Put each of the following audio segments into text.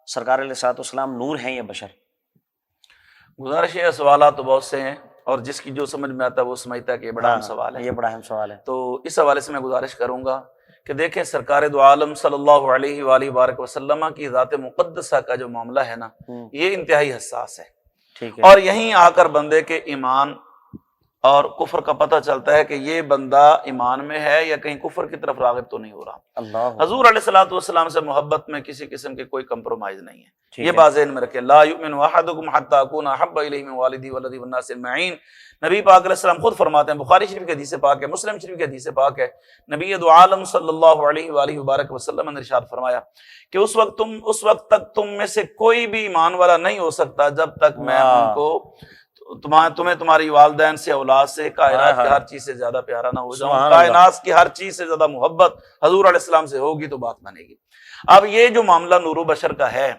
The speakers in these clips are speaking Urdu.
سرکار علیہ الصلوۃ والسلام نور ہیں یا بشر؟ گزارش ہے، سوالات تو بہت سے ہیں اور جس کی جو سمجھ میں آتا ہے وہ سمجھتا ہے کہ یہ بڑا اہم سوال ہے، یہ بڑا اہم سوال ہے۔ تو اس حوالے سے میں گزارش کروں گا کہ دیکھیں سرکار دو عالم صلی اللہ علیہ وآلہ وبارک وسلم کی ذات مقدسہ کا جو معاملہ ہے نا، یہ انتہائی حساس ہے، ٹھیک ہے، اور یہیں آ کر بندے کے ایمان اور کفر کا پتہ چلتا ہے کہ یہ بندہ ایمان میں ہے یا کہیں کفر کی طرف راغب تو نہیں ہو رہا۔ اللہ حضور علیہ الصلوۃ والسلام سے محبت میں کسی قسم کے کوئی کمپرومائز نہیں ہے، ٹھیک یہ ہے۔ بات ذہن میں رکھیں۔ لا یؤمن احدکم حتی اکون احب الیہ من والدی ولدی والناس اجمعین، نبی پاک علیہ السلام خود فرماتے ہیں، بخاری شریف کی حدیث پاک ہے، مسلم شریف کی حدیث پاک ہے، نبی دو عالم صلی اللہ علیہ وآلہ وبارک وسلم نے ارشاد فرمایا کہ اس وقت تک تم میں سے کوئی بھی ایمان والا نہیں ہو سکتا جب تک میں ان کو تمہیں تمہاری والدین سے، اولاد سے، کائنات کی ہر چیز سے زیادہ پیارا نہ ہو جاؤں، کائنات کی ہر چیز سے زیادہ محبت حضور علیہ السلام سے ہوگی تو بات بنے گی۔ اب یہ جو معاملہ نور و بشر کا ہے،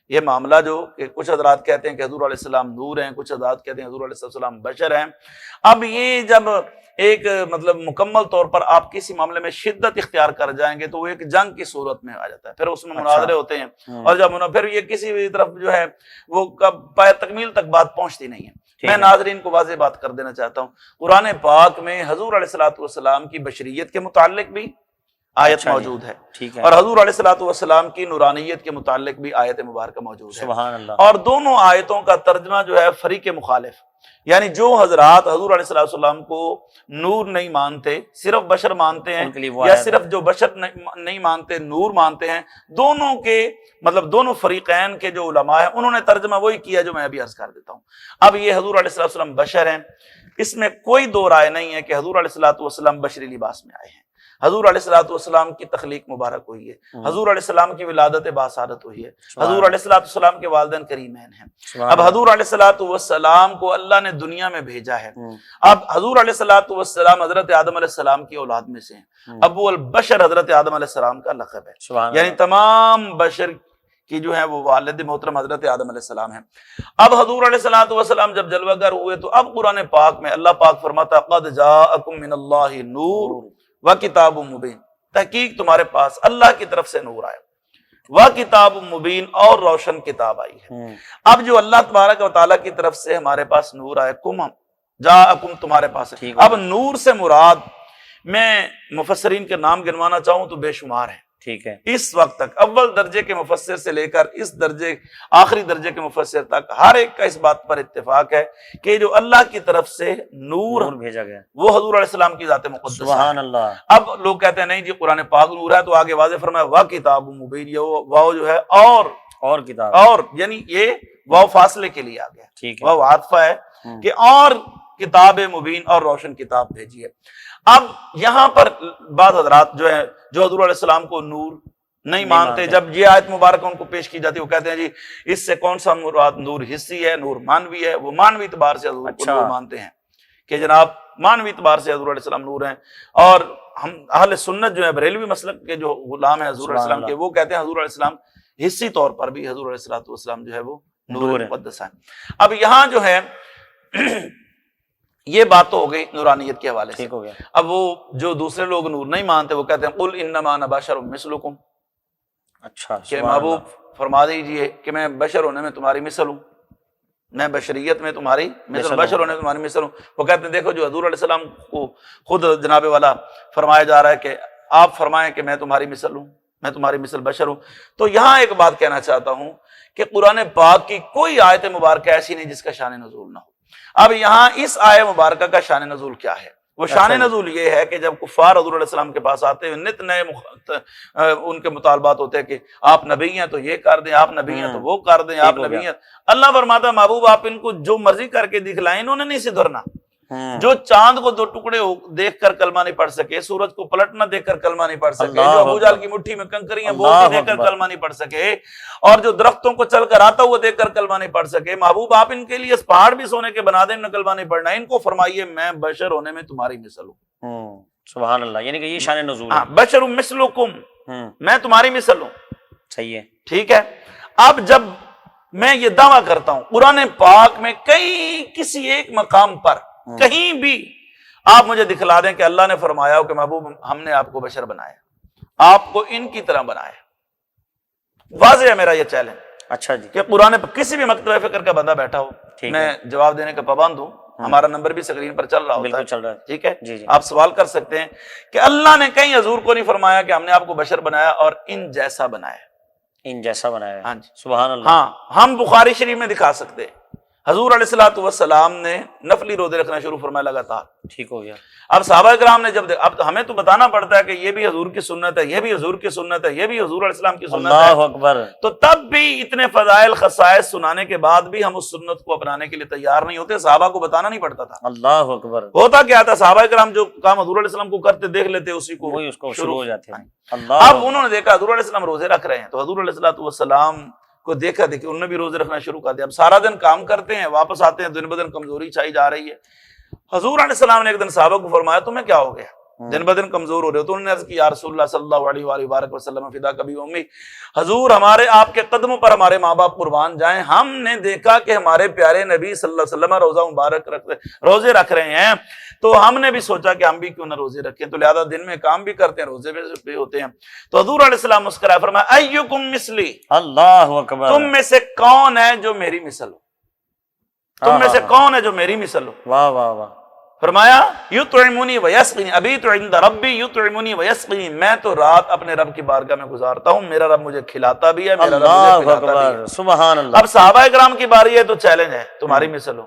یہ معاملہ جو کہ کچھ حضرات کہتے ہیں کہ حضور علیہ السلام نور ہیں، کچھ حضرات کہتے ہیں حضور علیہ السلام بشر ہیں۔ اب یہ جب ایک مطلب مکمل طور پر آپ کسی معاملے میں شدت اختیار کر جائیں گے تو وہ ایک جنگ کی صورت میں آ جاتا ہے، پھر اس میں مناظرے ہوتے ہیں، اور جب پھر یہ کسی بھی طرف جو ہے وہ پائے تکمیل تک بات پہنچتی نہیں ہے۔ میں ناظرین کو واضح بات کر دینا چاہتا ہوں، قرآن پاک میں حضور علیہ الصلوۃ والسلام کی بشریت کے متعلق بھی آیت موجود ہے، اور حضور علیہ الصلوۃ والسلام کی نورانیت کے متعلق بھی آیت مبارکہ موجود ہے، سبحان اللہ۔ اور دونوں آیتوں کا ترجمہ جو ہے فریق مخالف، یعنی جو حضرات حضور علیہ الصلوۃ والسلام کو نور نہیں مانتے، صرف بشر مانتے ہیں، یا صرف جو بشر نہیں مانتے نور مانتے ہیں، دونوں کے مطلب دونوں فریقین کے جو علماء ہیں انہوں نے ترجمہ وہی کیا جو میں ابھی عرض کر دیتا ہوں۔ اب یہ حضور علیہ الصلوۃ والسلام بشر ہیں، اس میں کوئی دو رائے نہیں ہے کہ حضور علیہ الصلوۃ والسلام بشری لباس میں آئے ہیں، حضور علیہ الصلوۃ والسلام کی تخلیق مبارک ہوئی ہے، حضور علیہ السلام کی ولادت باسعادت ہوئی ہے، حضور علیہ الصلوۃ والسلام کے والدین کریمین ہیں۔ اب حضور علیہ الصلوۃ والسلام کو اللہ نے دنیا میں بھیجا ہے، اب حضور علیہ الصلوۃ والسلام حضرت آدم علیہ السلام کی اولاد میں سے ہیں، ابو البشر حضرت آدم علیہ السلام کا لقب ہے، یعنی تمام بشر کی جو ہے وہ والد محترم حضرت آدم علیہ السلام ہیں۔ اب حضور علیہ الصلوۃ والسلام جب جلوہ گر ہوئے تو اب قرآن پاک میں اللہ پاک فرماتا قد جاءکم من اللہ نور وکتاب مبین، تحقیق تمہارے پاس اللہ کی طرف سے نور آیا، وکتاب مبین اور روشن کتاب آئی ہے۔ اب جو اللہ تبارک و تعالیٰ کی طرف سے ہمارے پاس نور آیا، کم جاءکم تمہارے پاس ہے، اب نور سے مراد میں مفسرین کے نام گنوانا چاہوں تو بے شمار ہیں، ٹھیک ہے، اس وقت تک اول درجے کے مفسر سے لے کر اس درجے آخری درجے کے مفسر تک ہر ایک کا اس بات پر اتفاق ہے کہ جو اللہ کی طرف سے نور بھیجا گیا وہ حضور علیہ السلام کی ذات مقدسہ ہے۔ سبحان اللہ۔ اب لوگ کہتے ہیں نہیں جی قرآن پاک نور ہے، تو آگے واضح فرمایا وا کتاب مبین، یہ واو جو ہے اور کتاب، اور یعنی یہ واو فاصلے کے لیے آ گیا، ٹھیک ہے، واو عاطفہ ہے کہ اور کتاب مبین اور روشن کتاب بھیجی ہے۔ اب یہاں پر بعض حضرات جو ہے جو حضور علیہ السلام کو نور نہیں مانتے، جب یہ آیت مبارکہ ان کو پیش کی جاتی ہے وہ کہتے ہیں جی اس سے کون سا مراد نور حصی ہے، نور مانوی ہے، وہ مانوی اعتبار سے حضور کو نور مانتے ہیں کہ جناب مانوی اعتبار سے حضور علیہ السلام نور ہیں، اور ہم اہل سنت جو ہے بریلوی مسلک کے جو غلام ہیں حضور علیہ السلام کے، وہ کہتے ہیں حضور علیہ السلام حصی طور پر بھی حضور علیہ الصلوۃ والسلام جو ہے وہ نور مقدس ہے۔ اب یہاں جو ہے یہ بات تو ہو گئی نورانیت کے حوالے سے، اب وہ جو دوسرے لوگ نور نہیں مانتے وہ کہتے ہیں قل انما انا بشر مثلکم، اچھا کہ محبوب فرما دیجئے کہ میں بشر ہونے میں تمہاری مثل ہوں، میں بشریت میں تمہاری مثل، بشر ہونے میں تمہاری مثل ہوں۔ وہ کہتے ہیں دیکھو جو حضور علیہ السلام کو خود جناب والا فرمایا جا رہا ہے کہ آپ فرمائیں کہ میں تمہاری مثل ہوں، میں تمہاری مثل بشر ہوں، تو یہاں ایک بات کہنا چاہتا ہوں کہ قرآن پاک کی کوئی آیت مبارکہ ایسی نہیں جس کا شان نزول نہ ہو۔ اب یہاں اس آیت مبارکہ کا شان نزول کیا ہے؟ وہ شان نزول یہ ہے کہ جب کفار حضور علیہ السلام کے پاس آتے ہیں نت نئے ان کے مطالبات ہوتے ہیں کہ آپ نبی ہیں تو یہ کر دیں، آپ نبی ہیں تو وہ کر دیں، آپ نبی ہیں۔ اللہ فرماتا ہے محبوب آپ ان کو جو مرضی کر کے دکھلائیں، انہوں نے نہیں سدھرنا۔ جو چاند کو دو ٹکڑے دیکھ کر کلمہ نہیں پڑھ سکے، سورج کو پلٹنا دیکھ کر کلمہ نہیں پڑھ سکے، جو ابو جہل کی مٹھی میں کنکریاں بولتی دیکھ کر کلمہ نہیں پڑھ سکے، اور جو درختوں کو چل کر آتا ہوا دیکھ کر کلمہ نہیں پڑھ سکے، محبوب آپ ان کے لیے اس پہاڑ بھی سونے کے بنا دیں، کلمہ نہیں پڑھنا، ان کو فرمائیے میں بشر ہونے میں تمہاری مثل ہوں۔ سبحان اللہ، یعنی کہ یہ شان نزول ہے، بشر مثلکم، میں تمہاری مثل ہوں، صحیح ہے، ٹھیک ہے۔ اب جب میں یہ دعویٰ کرتا ہوں قرآن پاک میں کسی ایک مقام پر کہیں بھی آپ مجھے دکھلا دیں کہ اللہ نے فرمایا ہو کہ محبوب ہم نے آپ کو بشر بنایا، آپ کو ان کی طرح بنایا، واضح ہے میرا یہ چیلنج، اچھا جی، کہ قرآن کسی بھی مکتبہ فکر کا بندہ بیٹھا ہو، ٹھیک میں ہے، جواب دینے کا پابند ہوں، ہمارا نمبر بھی اسکرین پر چل رہا ہوتا بالکل ہے، چل رہا ہے، ٹھیک ہے، جی جی، آپ سوال کر سکتے ہیں کہ اللہ نے کہیں حضور کو نہیں فرمایا کہ ہم نے آپ کو بشر بنایا اور ان جیسا بنایا؟ ان جیسا بنایا ہے، ہاں جی، سبحان اللہ، ہاں ہم بخاری شریف میں دکھا سکتے ہیں حضور علیہ الصلوۃ والسلام نے نفلی روزے رکھنا شروع فرمایا لگاتار۔ ٹھیک ہو گیا، اب صحابہ کرام نے جب اب ہمیں تو بتانا پڑتا ہے کہ یہ بھی حضور کی سنت ہے، یہ بھی حضور کی سنت ہے، یہ بھی حضور علیہ السلام کی سنت ہے، اللہ اکبر، تو تب بھی اتنے فضائل خصائص سنانے کے بعد بھی ہم اس سنت کو اپنانے کے لیے تیار نہیں ہوتے۔ صحابہ کو بتانا نہیں پڑتا تھا، اللہ اکبر، ہوتا کیا تھا، صحابہ کرام جو کام حضور علیہ السلام کو کرتے دیکھ لیتے اسی کو وہی اس کو شروع ہو جاتے ہیں، اب اللہ انہوں نے دیکھا حضور علیہ السلام روزے رکھ رہے ہیں تو حضور علیہ الصلوۃ والسلام کو دیکھا دیکھے انہوں نے بھی روزے رکھنا شروع کر دیا۔ اب سارا دن کام کرتے ہیں، واپس آتے ہیں، دن بدن کمزوری چھائی جا رہی ہے۔ حضور علیہ السلام نے ایک دن صحابہ کو فرمایا تمہیں کیا ہو گیا، دن بدن کمزور ہو رہے ہو؟ تو انہوں نے عرض کی یا رسول اللہ صلی اللہ علیہ وآلہ وبارک وسلم فدا کبھی امی، حضور ہمارے آپ کے قدموں پر ہمارے ماں باپ قربان جائیں، ہم نے دیکھا کہ ہمارے پیارے نبی صلی اللہ علیہ وسلم روزہ مبارک روزے رکھ رہے ہیں، تو ہم نے بھی سوچا کہ ہم بھی کیوں نہ روزے رکھیں، تو لہذا دن میں کام بھی کرتے ہیں، روزے بھی ہوتے ہیں۔ تو حضور علیہ السلام مسکرائے فرمایا ایکم مثلی، اللہ اکبر، تم میں سے کون ہے جو میری مثل ہو، تم میں سے کون ہے جو میری مثل ہو؟ واہ واہ واہ، فرمایا یطعمنی ویسقینی، ابیت عند ربی یطعمنی ویسقینی، میں تو رات اپنے رب کی بارگاہ میں گزارتا ہوں، میرا رب مجھے کھلاتا بھی ہے، میرا رب مجھے اللہ پلاتا بھی ہے۔ اکبر، سبحان اللہ، اب صحابہ کرام کی باری ہے تو چیلنج ہے تمہاری مثل ہو،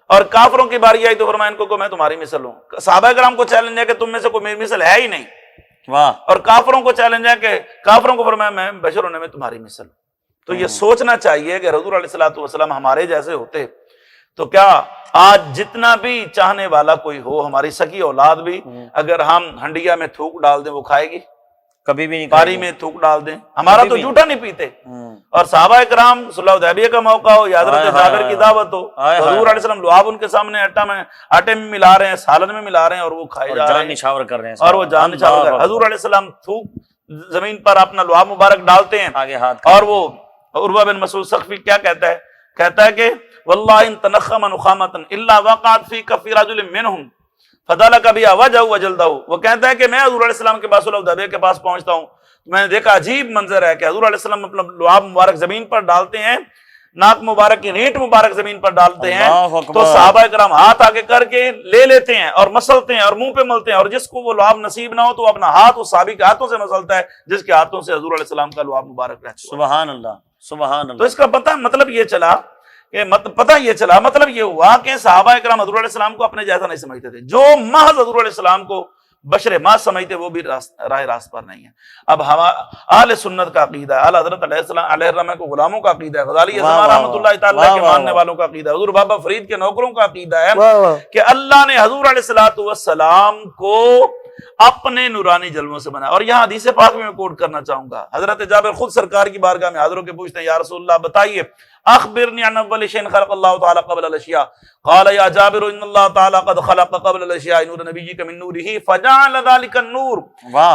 اور کافروں کی باری آئی تو فرمایا ان کو میں تمہاری مثل ہوں۔ صحابہ کرام کو چیلنج ہے کہ تم میں سے کوئی میری مثل ہے ہی نہیں، واہ، اور کافروں کو چیلنج ہے کہ کافروں کو فرمایا میں بشر ہونے میں تمہاری مثل ہوں۔ تو یہ سوچنا چاہیے کہ حضور علیہ الصلوۃ والسلام ہمارے جیسے ہوتے تو کیا آج جتنا بھی چاہنے والا کوئی ہو، ہماری سکی اولاد بھی اگر ہم ہنڈیا میں تھوک ڈال دیں وہ کھائے گی؟ کبھی بھی نہیں، پاری میں تھوک ڈال دیں، ہمارا تو جھوٹا نہیں پیتے۔ ہوں، اور صحابہ کرام صلح حدیبیہ کا موقع ہو یا حضرت جابر کی دعوت ہو، حضور علیہ السلام لعاب ان کے سامنے آٹے میں ملا رہے ہیں، سالن میں ملا رہے ہیں، اور وہ کھائے جا رہے جان ہیں، نچھاور کر رہے ہیں، اور وہ جان نچھاور کر رہے ہیں۔ حضور علیہ السلام تھوک زمین پر اپنا لعاب مبارک ڈالتے ہیں، آگے ہاتھ، اور وہ عروہ بن مسعود ثقفی کیا کہتا ہے؟ کہتا ہے کہ واللہ ان تنخم نخامۃ الا وقعت فی کف رجل منهم فدلک بها وجهه وجلده، وہ کہتا ہے کہ میں حضور علیہ السلام کے پاس صلح حدیبیہ کے پاس پہنچتا ہوں، میں نے دیکھا عجیب منظر ہے کہ حضور علیہ السلام اپنا لعاب مبارک زمین پر ڈالتے ہیں، ناک مبارک کی رینٹ مبارک زمین پر ڈالتے ہیں، اللہ اکبر، تو صحابہ کرام ہاتھ آگے کر کے لے لیتے ہیں اور مسلتے ہیں اور منہ پہ ملتے ہیں، اور جس کو وہ لعاب نصیب نہ ہو تو اپنا ہاتھ اس صحابی کے ہاتھوں سے مسلتا ہے جس کے ہاتھوں سے حضور علیہ السلام کا لعاب مبارک رہتا ہے۔ سبحان اللہ، سبحان تو اللہ، اس کا مطلب یہ چلا مطلب یہ ہوا کہ صحابہ کرام حضور علیہ السلام کو اپنے جیسا نہیں سمجھتے تھے، جو محض حضور علیہ السلام کو بشر ماں سمجھتے وہ بھی راہ راست پر نہیں ہے۔ اب اہل سنت کا عقیدہ ہے، اعلی حضرت علیہ السلام علیہ الرحمہ کو غلاموں کا عقیدہ ہے، غزالی اعظم رحمۃ اللہ تعالی کے ماننے والوں کا عقیدہ ہے، حضور بابا فرید کے نوکروں کا عقیدہ ہے کہ اللہ نے حضور علیہ الصلوۃ والسلام کو اپنے نورانی جلووں سے بنایا۔ اور یہاں حدیث پاک میں کوٹ کرنا چاہوں گا، حضرت جابر خود سرکار کی بارگاہ میں حاضر ہو کے پوچھتے ہیں یا رسول اللہ بتائیے اخبرنی عن اول شیء خلق اللہ تعالی قبل الاشیاء، قال یا جابر ان اللہ تعالی قد خلق قبل الاشیاء نور نبیک من نورہ فجعل ذلك النور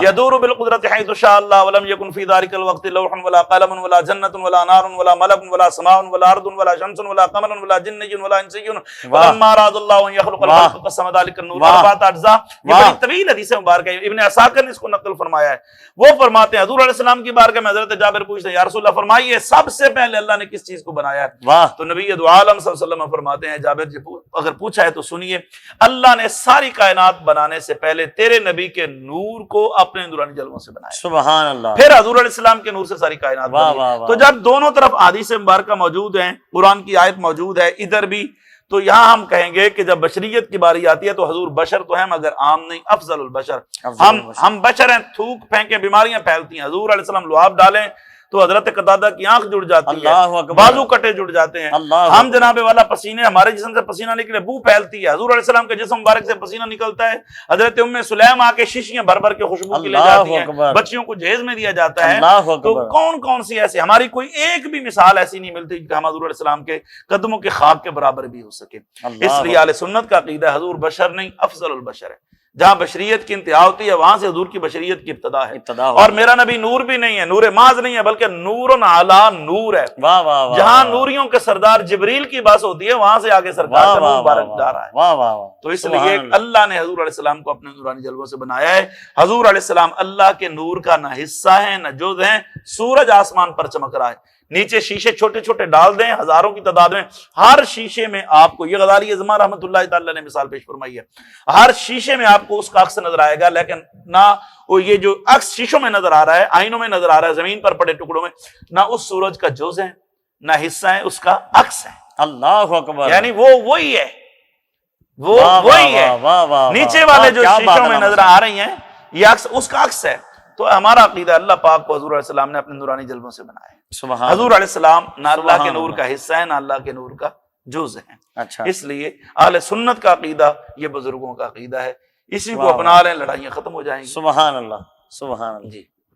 يدور بالقدرۃ حيث شاء الله ولم يكن في ذلك الوقت لوح ولا قلم ولا جنة ولا نار ولا ملك ولا سماء ولا ارض ولا شمس ولا قمر ولا جن ولا انس فلما اراد الله ان يخلق الخلق قسم ذلك النور اربعة اجزاء۔ یہ بڑی طویل حدیث مبارکہ ہے، ابن عساکر نے اس کو نقل فرمایا ہے۔ وہ فرماتے ہیں حضور علیہ السلام کی بارگاہ میں حضرت جابر پوچھتے ہیں یا رسول اللہ فرمائیے سب سے پہلے اللہ نے کس چیز کو بنایا ہے؟ تو نبی دو عالم صلی اللہ علیہ وسلم فرماتے ہیں جابر جی اگر پوچھا ہے تو سنیے، اللہ نے ساری کائنات بنانے سے پہلے تیرے نبی کے نور کو اپنے نورانی جلووں سے بنایا، سبحان اللہ، پھر حضور علیہ السلام کے نور سے ساری کائنات بنی۔ تو جب دونوں طرف احادیث مبارکہ موجود ہیں، قرآن کی آیت موجود ہے ادھر بھی، تو یہاں ہم کہیں گے کہ جب بشریت کی باری آتی ہے تو حضور بشر تو ہیں مگر عام نہیں، افضل البشر۔ ہم بشر ہیں، تھوک پھینکیں بیماریاں پھیلتی ہیں، حضور علیہ السلام لعاب ڈالیں تو حضرت قتادہ کی آنکھ جڑ جاتی ہے، بازو کٹے جڑ جاتے ہیں، ہم جناب والا پسینے ہمارے جسم سے پسینہ نکلے بو پھیلتی ہے، حضور علیہ السلام کے جسم مبارک سے پسینہ نکلتا ہے، حضرت ام سلیم آ کے شیشیاں بھر بھر کے خوشبو کی لے جاتی ہیں، بچیوں کو جہیز میں دیا جاتا ہے۔ تو کون کون سی ایسی ہماری کوئی ایک بھی مثال ایسی نہیں ملتی کہ ہم حضور علیہ السلام کے قدموں کے خاک کے برابر بھی ہو سکے۔ اس لیے اہل سنت کا عقیدہ ہے حضور بشر نہیں افضل البشر ہے، جہاں بشریت کی انتہا ہوتی ہے وہاں سے حضور کی بشریت کی ابتدا ہے۔ اور میرا نبی نور بھی نہیں ہے، نور ماز نہیں ہے، بلکہ نور علی نور ہے۔ جہاں نوریوں کے سردار جبریل کی بات ہوتی ہے وہاں سے آگے سرکار کا نور مبارک جا رہا ہے۔ تو اس لیے اللہ نے حضور علیہ السلام کو اپنے نورانی جلووں سے بنایا ہے۔ حضور علیہ السلام اللہ کے نور کا نہ حصہ ہے نہ جز ہے، سورج آسمان پر چمک رہا ہے نیچے شیشے چھوٹے چھوٹے ڈال دیں ہزاروں کی تعداد میں، ہر شیشے میں آپ کو، یہ غزالی اعظمہ رحمۃ اللہ تعالی نے مثال پیش فرمائی ہے، ہر شیشے میں آپ کو اس کا عکس نظر آئے گا، لیکن نہ وہ یہ جو عکس شیشوں میں نظر آ رہا ہے، آئینوں میں نظر آ رہا ہے، زمین پر پڑے ٹکڑوں میں، نہ اس سورج کا جز ہے نہ حصہ ہے، اس کا عکس ہے، اللہ اکبر، یعنی وہ وہی ہے، وہ واہ وہی واہ ہے، واہ واہ، نیچے واہ، والے جو کیا بات شیشوں ہے میں مولانا نظر آ رہی ہیں یہ عکس اس کا عکس ہے۔ تو ہمارا عقیدہ اللہ پاک کو حضور علیہ السلام نے اپنے نورانی جلووں سے بنایا ہے۔ سبحان حضور علیہ السلام نہ اللہ کے سبحان نور اللہ۔ کا حصہ ہے نہ اللہ کے نور کا جز ہے، اچھا، اس لیے اہل سنت کا عقیدہ یہ بزرگوں کا عقیدہ ہے، اسی کو واہ اپنا لیں، لڑائیاں ختم ہو جائیں گی۔ سبحان اللہ، سبحان اللہ۔ جی